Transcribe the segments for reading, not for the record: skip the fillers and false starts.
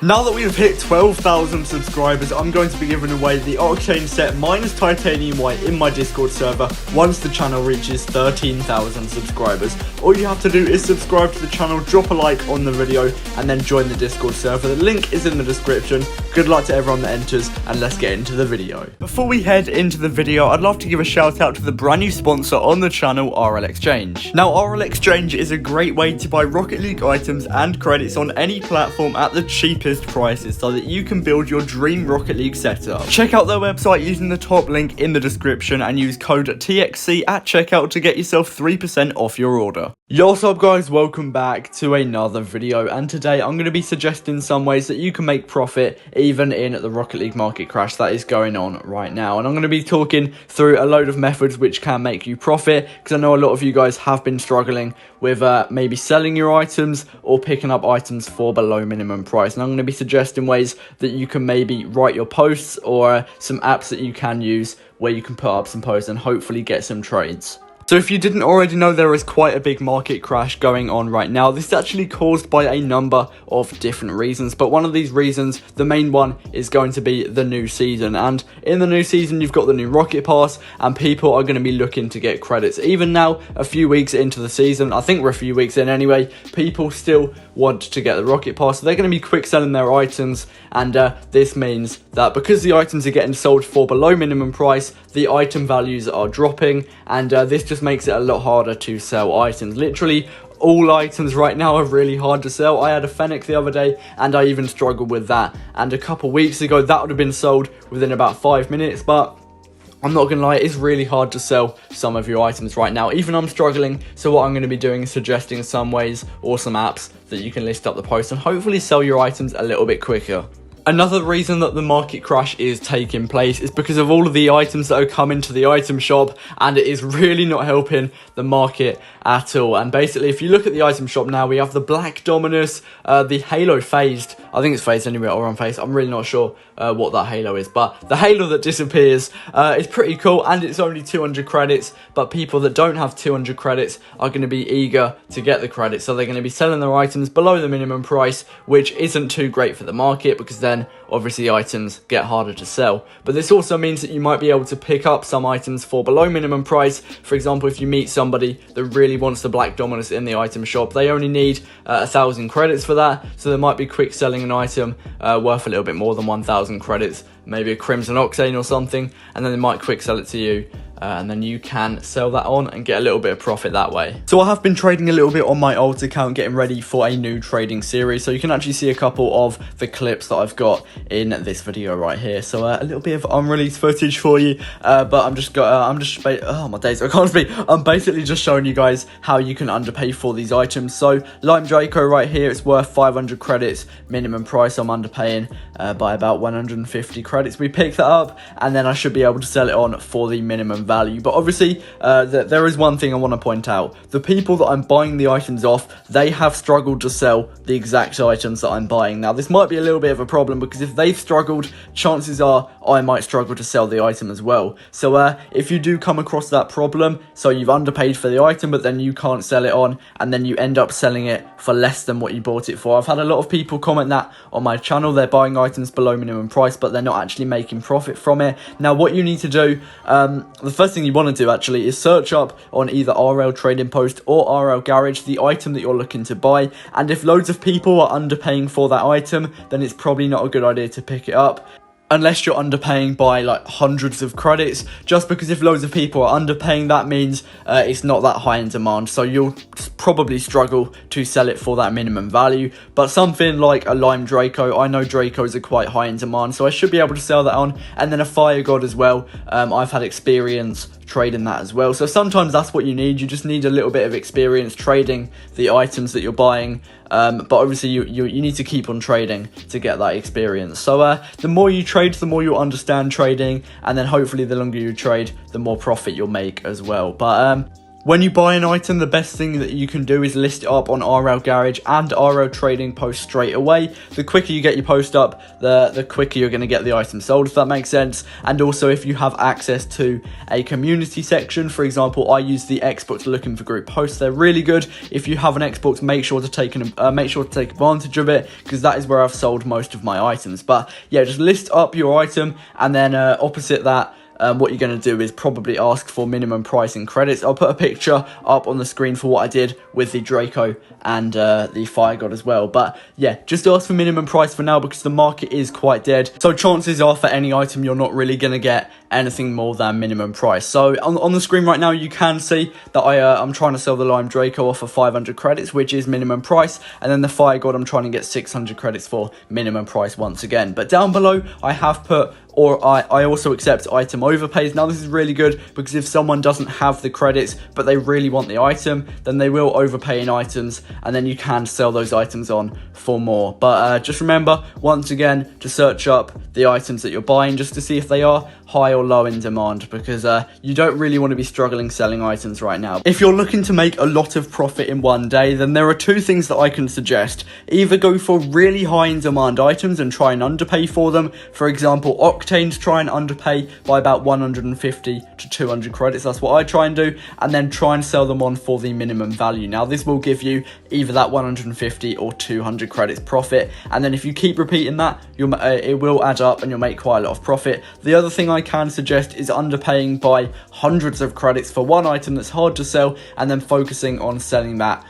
Now that we have hit 12,000 subscribers, I'm going to be giving away the Octane set minus Titanium White in my Discord server once the channel reaches 13,000 subscribers. All you have to do is subscribe to the channel, drop a like on the video, and then join the Discord server. The link is in the description. Good luck to everyone that enters, and let's get into the video. Before we head into the video, I'd love to give a shout out to the brand new sponsor on the channel, RL Exchange. Now, RL Exchange is a great way to buy Rocket League items and credits on any platform at the cheapest prices so that you can build your dream Rocket League setup. Check out their website using the top link in the description and use code TXC at checkout to get yourself 3% off your order. Yo, what's up guys, welcome back to another video, and today I'm going to be suggesting some ways that you can make profit even in the Rocket League market crash that is going on right now. And I'm going to be talking through a load of methods which can make you profit, because I know a lot of you guys have been struggling with maybe selling your items or picking up items for below minimum price. And I'm going to be suggesting ways that you can maybe write your posts or some apps that you can use where you can put up some posts and hopefully get some trades. So if you didn't already know, there is quite a big market crash going on right now. This is actually caused by a number of different reasons, but one of these reasons, the main one, is going to be the new season. And in the new season, you've got the new Rocket Pass, and people are going to be looking to get credits. Even now, a few weeks into the season, I think we're a few weeks in anyway, people still want to get the Rocket Pass. So they're going to be quick selling their items, and this means that because the items are getting sold for below minimum price, the item values are dropping, and this just makes it a lot harder to sell items. Literally all items right now are really hard to sell. I had a Fennec the other day and I even struggled with that, and a couple weeks ago that would have been sold within about 5 minutes, but I'm not gonna lie, it's really hard to sell some of your items right now. Even I'm struggling, so what I'm gonna be doing is suggesting some ways or some apps that you can list up the post and hopefully sell your items a little bit quicker. Another reason that the market crash is taking place is because of all of the items that are coming to the item shop, and it is really not helping the market at all. And basically, if you look at the item shop now, we have the Black Dominus, the Halo Phased, I think it's Phased anyway, or Unphased, I'm really not sure what that Halo is, but the Halo that disappears is pretty cool, and it's only 200 credits, but people that don't have 200 credits are going to be eager to get the credits, so they're going to be selling their items below the minimum price, which isn't too great for the market, because then obviously items get harder to sell. But this also means that you might be able to pick up some items for below minimum price. For example, if you meet somebody that really wants the Black Dominus in the item shop, they only need 1,000 credits for that, so they might be quick selling an item worth a little bit more than 1,000 credits, maybe a Crimson Octane or something, and then they might quick sell it to you, and then you can sell that on and get a little bit of profit that way. So I have been trading a little bit on my old account, getting ready for a new trading series, so you can actually see a couple of the clips that I've got in this video right here. So a little bit of unreleased footage for you, but I'm basically just showing you guys how you can underpay for these items. So Lime Draco right here, it's worth 500 credits minimum price. I'm underpaying by about 150 credits. We pick that up, and then I should be able to sell it on for the minimum value. But obviously there is one thing I want to point out. The people that I'm buying the items off, they have struggled to sell the exact items that I'm buying. Now this might be a little bit of a problem, because if they've struggled, chances are I might struggle to sell the item as well. So if you do come across that problem, so you've underpaid for the item but then you can't sell it on, and then you end up selling it for less than what you bought it for. I've had a lot of people comment that on my channel. They're buying items below minimum price but they're not actually making profit from it. Now what you need to do, the first thing you want to do actually is search up on either RL Trading Post or RL Garage the item that you're looking to buy, and if loads of people are underpaying for that item, then it's probably not a good idea to pick it up, unless you're underpaying by like hundreds of credits. Just because if loads of people are underpaying, that means it's not that high in demand, so you'll probably struggle to sell it for that minimum value. But something like a Lime Draco, I know Dracos are quite high in demand, so I should be able to sell that on. And then a Fire God as well, I've had experience trading that as well. So sometimes that's what you need. You just need a little bit of experience trading the items that you're buying, but obviously you need to keep on trading to get that experience. So the more you trade, the more you'll understand trading, and then hopefully the longer you trade, the more profit you'll make as well. But When you buy an item, the best thing that you can do is list it up on RL Garage and RL Trading Post straight away. The quicker you get your post up, the quicker you're going to get the item sold, if that makes sense. And also, if you have access to a community section, for example, I use the Xbox Looking for Group posts. They're really good. If you have an Xbox, make sure to take advantage of it, because that is where I've sold most of my items. But yeah, just list up your item, and then opposite that, what you're going to do is probably ask for minimum price and credits. I'll put a picture up on the screen for what I did with the Draco and the Fire God as well. But yeah, just ask for minimum price for now, because the market is quite dead. So chances are for any item, you're not really going to get anything more than minimum price. So on the screen right now, you can see that I'm trying to sell the Lime Draco off for 500 credits, which is minimum price. And then the Fire God, I'm trying to get 600 credits for minimum price once again. But down below, I have put, or I also accept item overpays. Now this is really good, because if someone doesn't have the credits but they really want the item, then they will overpay in items, and then you can sell those items on for more. But just remember, once again, to search up the items that you're buying just to see if they are high or low in demand, because you don't really want to be struggling selling items right now. If you're looking to make a lot of profit in one day, then there are two things that I can suggest. Either go for really high in demand items and try and underpay for them. For example, Octanes, try and underpay by about 150 to 200 credits. That's what I try and do, and then try and sell them on for the minimum value. Now this will give you either that 150 or 200 credits profit, and then if you keep repeating that, it will add up and you'll make quite a lot of profit. The other thing I can suggest is underpaying by hundreds of credits for one item that's hard to sell, and then focusing on selling that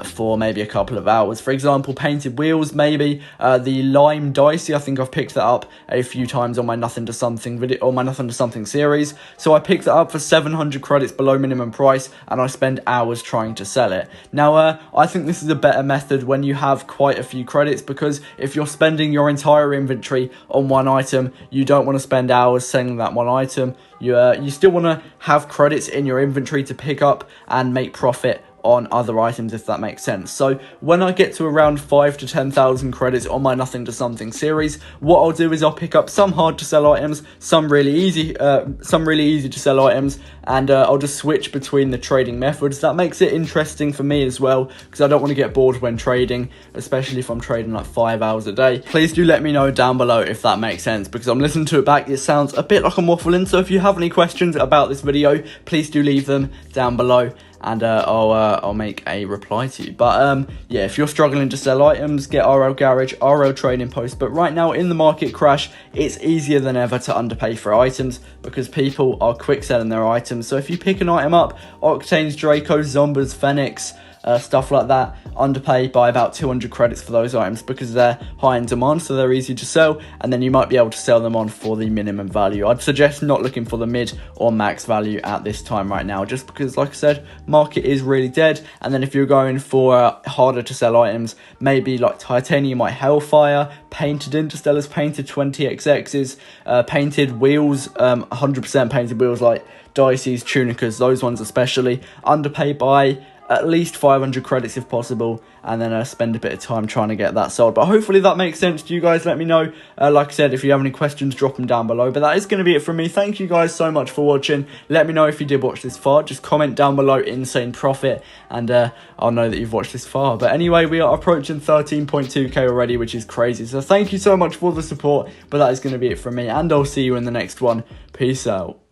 for maybe a couple of hours. For example, painted wheels, maybe the Lime Dicey. I think I've picked that up a few times on my Nothing to Something video, or my Nothing to Something series. So I picked that up for 700 credits below minimum price, and I spend hours trying to sell it. Now I think this is a better method when you have quite a few credits, because if you're spending your entire inventory on one item, you don't want to spend hours selling that one item. You still want to have credits in your inventory to pick up and make profit on other items, if that makes sense. So when I get to around 5 to 10,000 credits on my Nothing to Something series, what I'll do is I'll pick up some hard to sell items, some really easy to sell items, and I'll just switch between the trading methods. That makes it interesting for me as well, because I don't want to get bored when trading, especially if I'm trading like 5 hours a day. Please do let me know down below if that makes sense, because I'm listening to it back. It sounds a bit like I'm waffling. So if you have any questions about this video, please do leave them down below, and I'll make a reply to you. But yeah, if you're struggling to sell items, get RL Garage, RL Trading Post. But right now in the market crash, it's easier than ever to underpay for items, because people are quick selling their items. So if you pick an item up, Octanes, Draco, Zombas, Phoenix, stuff like that, underpay by about 200 credits for those items, because they're high in demand, so they're easy to sell, and then you might be able to sell them on for the minimum value. I'd suggest not looking for the mid or max value at this time right now, just because, like I said, market is really dead. And then if you're going for harder to sell items, maybe like Titanium, like Hellfire, painted Interstellars, painted 20xx's, painted wheels, 100% painted wheels like Dicey's, Tunicas, those ones especially, underpay by at least 500 credits if possible, and then spend a bit of time trying to get that sold. But hopefully that makes sense to you guys. Let me know, like I said, if you have any questions, drop them down below. But that is going to be it from me. Thank you guys so much for watching. Let me know if you did watch this far. Just comment down below insane profit, and I'll know that you've watched this far. But anyway, we are approaching 13.2k already, which is crazy. So thank you so much for the support. But that is going to be it from me, and I'll see you in the next one. Peace out.